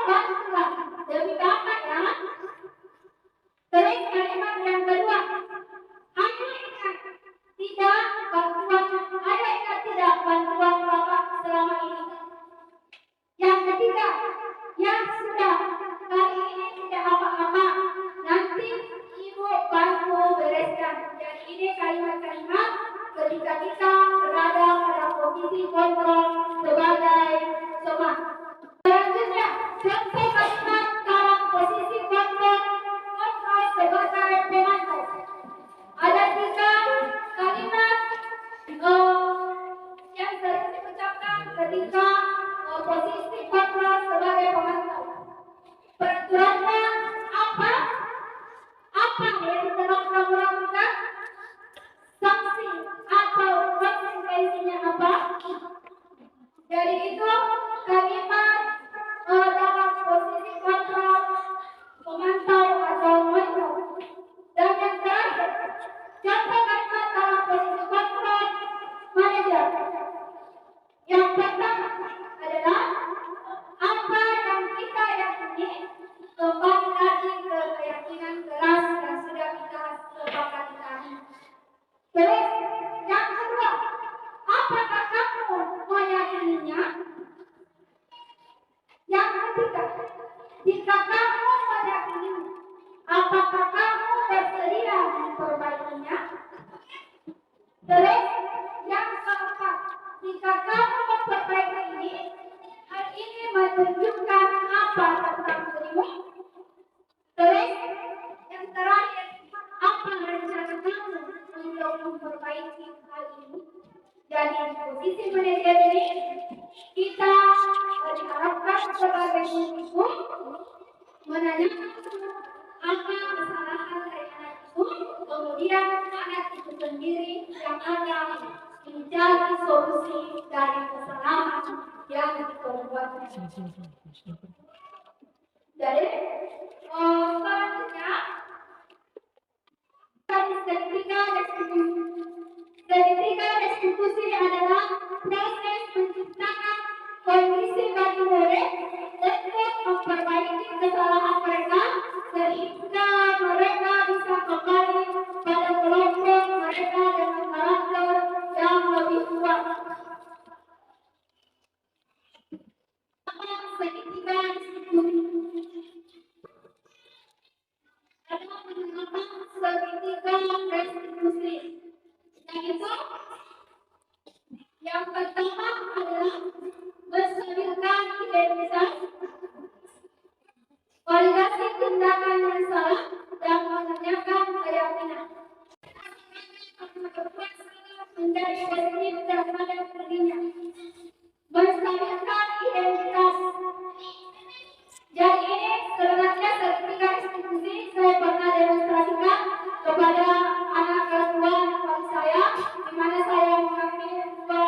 S1: bantulah demi Bapak ya. Terus kalimat yang kedua, ayo ingat tidak bantuan Bapak selama ini. Yang ketiga, yang sudah kali ini tidak apa-apa, nanti Ibu bantu bereskan. Jadi ini kalimat-kalimat ketika kita berada pada posisi kontrol sebagai somat. Selanjutnya, contoh kalimat dalam posisi kontrol sebagai pemantau. Ada 3 kalimat yang sering diucapkan ketika posisi kontrol sebagai pemantau. Peraturannya apa? Apa yang diterapkan melakukan? Sanksi atau konsekuensinya apa? Jadi itu kalimat dalam posisi kontrol, pemantau atau monitor. Dan yang terakhir, contoh kalimat dalam posisi kontrol manajer. Yang pertama adalah apa yang kita yakini, kembali lagi ke keyakinan keras yang sudah kita sepakati tadi. Terus yang kedua, apakah kamu meyakininya? Yang ketiga, jika kamu meyakininya, apakah kamu bersedia memperbaikinya? Terus yang keempat, jika kamu memperbaiki ini, hal ini menunjukkan apa tentang dirimu? Terus yang terakhir, apa rencana kamu untuk memperbaiki hal ini? Jadi posisi manajer ini kita diharapkan sebagai guru menanyakan apa kesalahan dari anak itu, kemudian anak itu sendiri yang akan mencari solusi dari kesalahan yang diperbuatnya. Jadi selanjutnya ketiga restitusi adalah proses menciptakan kondisi bagi murid untuk memperbaiki kesalahan mereka sehingga mereka bisa kembali pada kelompok mereka dengan karakter yang lebih kuat. Segitiga restitusi adalah menggunakan segitiga restitusi, yaitu yang pertama adalah menstabilkan identitas, validasi tindakan yang salah, dan menanyakan keyakinan. Menjadi positif terhadap dirinya. Menstabilkan identitas. Jadi ini sebenarnya segitiga restitusi saya pernah demonstrasikan kepada anak kelas 2 anak saya, di mana saya mengambil 2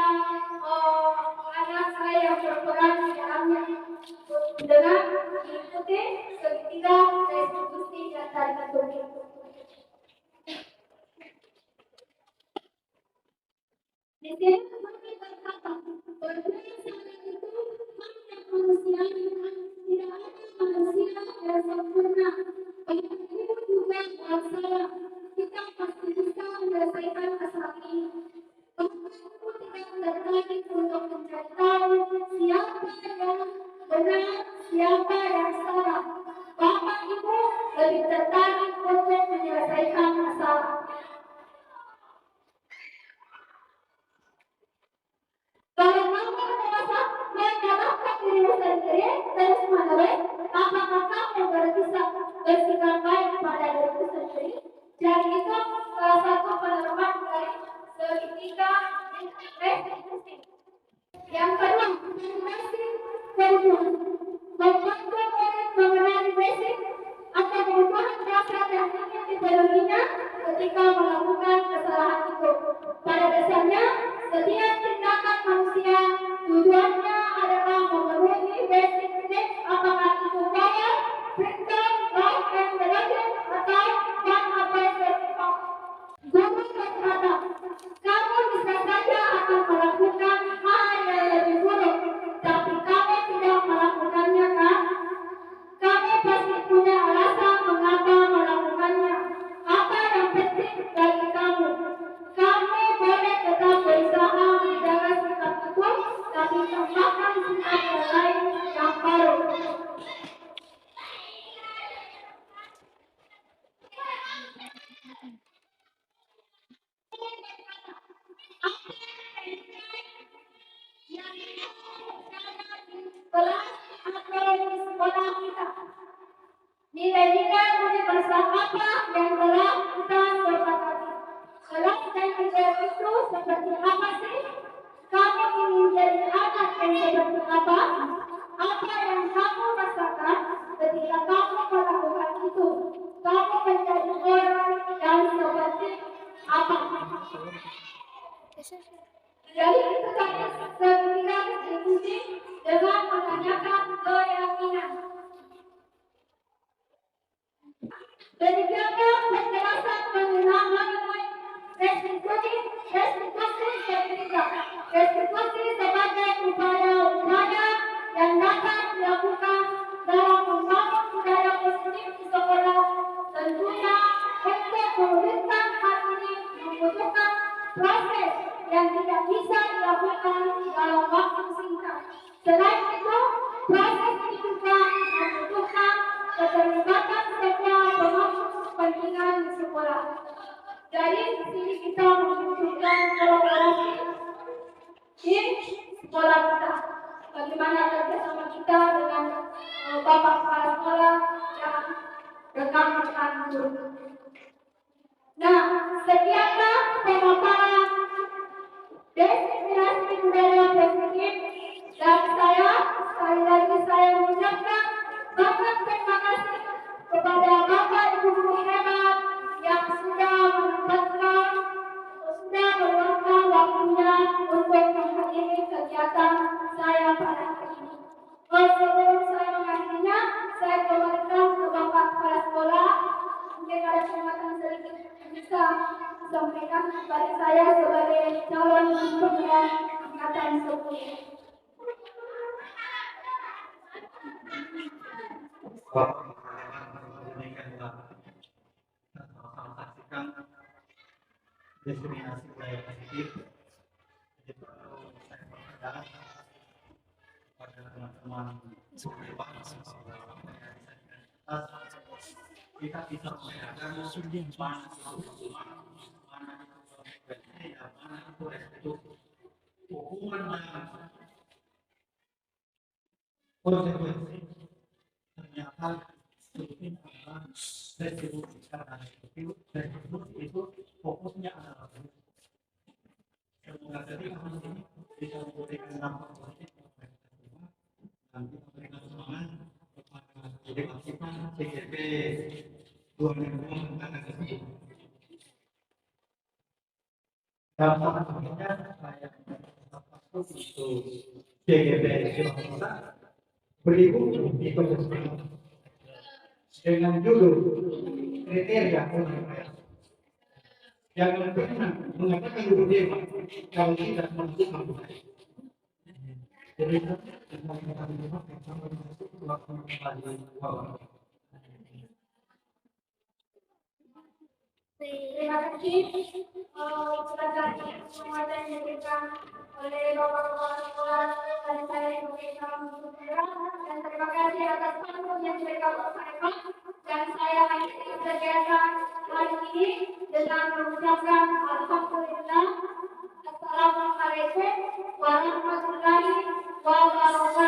S1: anak saya yang berperan di dalamnya dengan mengikuti segitiga restitusi yang tadi ditunjuk. Di sini kami berkata berdasarkan itu hanya manusia tidak ada manusia yang sempurna. Begitu juga buat saya, kita pasti bisa menyelesaikan masalah ini. Bahkan itu tidak tertarik untuk mencari tahu siapa yang benar, siapa yang salah. Bapak Ibu lebih tertarik untuk menyelesaikan masalah. Kalau kamu merasa menyalahkan dirimu sendiri terus menerus, apakah kamu bisa bersikap baik pada dirimu sendiri? Jadi itu salah satu penerapan dari segitiga restitusi. Yang kedua, basic kebutuhan. Membantu murid mengenali basic atau kebutuhan dasar yang ingin dipenuhinya ketika melakukan kesalahan itu. Pada dasarnya, setiap tindakan manusia tujuannya adalah memenuhi basic needs, apakah itu bayar, printer, light and television, atau dan apa sertifikat. Guru berkata, kamu bisa saja akan melakukan hal yang lebih buruk, tapi kamu tidak melakukannya kan? Nilai-nilai universal apa yang telah kita sepakati? Kelas dan nilai itu seperti apa sih? Kamu ingin jadi anak yang seperti apa? Apa yang kamu rasakan ketika kamu melakukan itu? Kamu menjadi orang yang seperti apa? Jadi kita seketika diskusi dengan menanyakan keyakinan. Berikutnya penjelasan mengenai restitusi ketiga. Restitusi sebagai upaya yang dapat dilakukan dalam membangun budaya positif di sekolah. Tentunya untuk mewujudkan hal ini membutuhkan proses yang tidak bisa dilakukan dalam waktu singkat. Selain itu, proses ini juga membutuhkan keterlibatan semua pemangku kepentingan di sekolah. Dari sini kita membutuhkan kolaborasi di sekolah kita. Bagaimana kerjasama kita dengan bapak kepala sekolah dan rekan-rekan guru. Nah, sekianlah pemaparan definisi budaya positif dari saya. Sekali lagi saya mengucapkan banyak terima kasih kepada Bapak Ibu guru hebat yang sudah meluangkan waktunya untuk menghadiri kegiatan saya pada hari ini. Sebelum saya mengakhirinya, saya kembalikan ke Bapak Kepala Sekolah. Mungkin ada pertanyaan sedikit yang bisa disampaikan kepada saya sebagai calon pemilihan angkatan 10.
S2: Saksikan diskriminasi budaya positif. Jadi perlu saya perhatikan pada teman-teman kita bisa membedakan mana itu restitusi. Hukuman dan konsekuensi ternyata mungkin adalah restitusi karena restitusi itu fokusnya adalah semoga jadi kami ini bisa memberikan dampak positif kepada kita semua dan kita berikan semangat kepada adik kita CGP 2002 angkatan 10. Dalam selanjutnya saya untuk CGP berikut itu dengan judul kriteria penilaian yang benar mengatakan berbeda kalau tidak melakukan budaya. Jadi
S1: Terima kasih pelajaran penguatan yang diberikan oleh Bapak Kepala Sekolah dan saya sebagai calon guru dan terima kasih atas pantun yang diberikan oleh Pak dan saya akhiri kegiatan hari ini dengan mengucapkan alhamdulillah. Assalamualaikum warahmatullahi wabarakatuh.